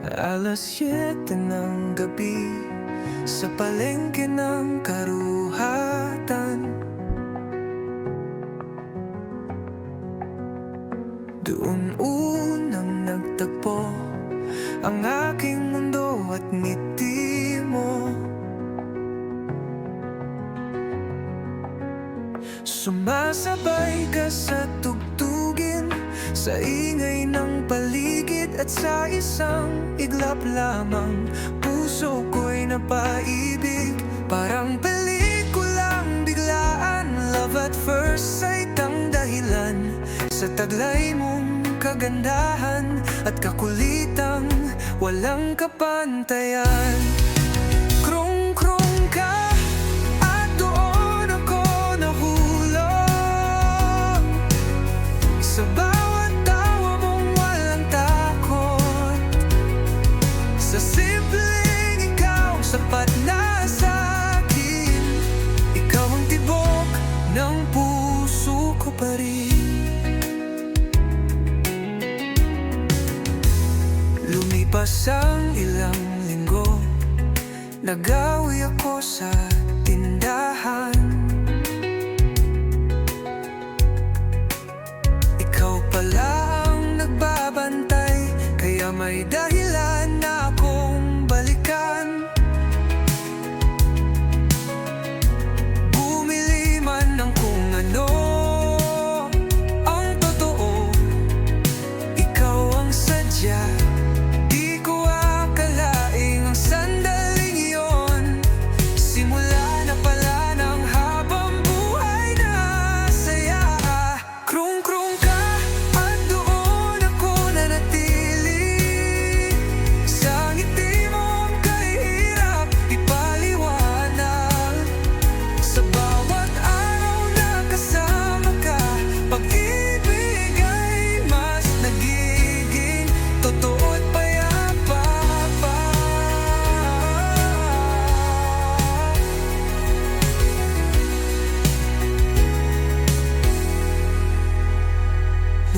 7 ng gabi sa palengke ng karuhatan. Doon unang nagtagpo ang aking mundo at ngiti mo. Sumasabay ka sa tugtugin, sa ingay ng paligid at sa isang iglap lamang puso ko'y napaibig. Parang pelikulang biglaan, love at first sight ang dahilan sa taglay mong kagandahan at kakulitang walang kapantayan. Krung-krung ka at doon ako nahulog sa bawat tawa mong walang takot. Sa simpleng ikaw, sapat na sa'kin. Ikaw ang tibok ng puso ko pa rin. Lumipas ang ilang linggo, nagawi ako sa tindahan. Ikaw pala ang nagbabantay, kaya may dahilan na akong balikan. Bumili man ng kung ano, ang totoo, ikaw ang sadya.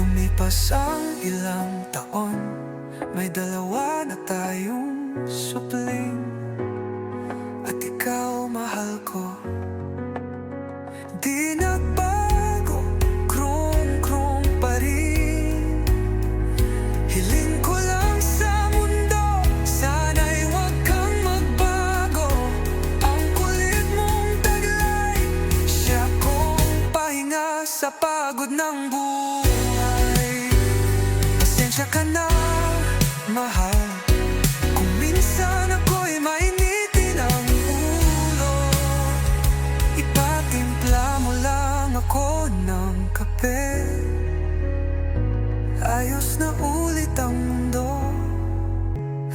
Lumipas ang ilang taon, may 2 na tayong supling. At ikaw, mahal ko, di nagbago, krung-krung pa rin. Hiling ko lang sa mundo, sana'y huwag kang magbago. Ang kulit mong taglay, siya kong pahinga sa pagod ng buhay. Pasensya ka na, mahal, kung minsan ako'y mainitin ang ulo. Ipatimpla mo lang ako ng kape, ayos na ulit ang mundo.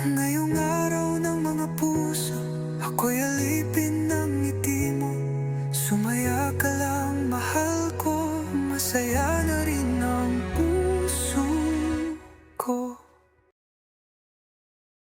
Ngayong araw ng mga puso, ako'y alipin ng ngiti mo. Sumaya ka lang, mahal ko, masaya na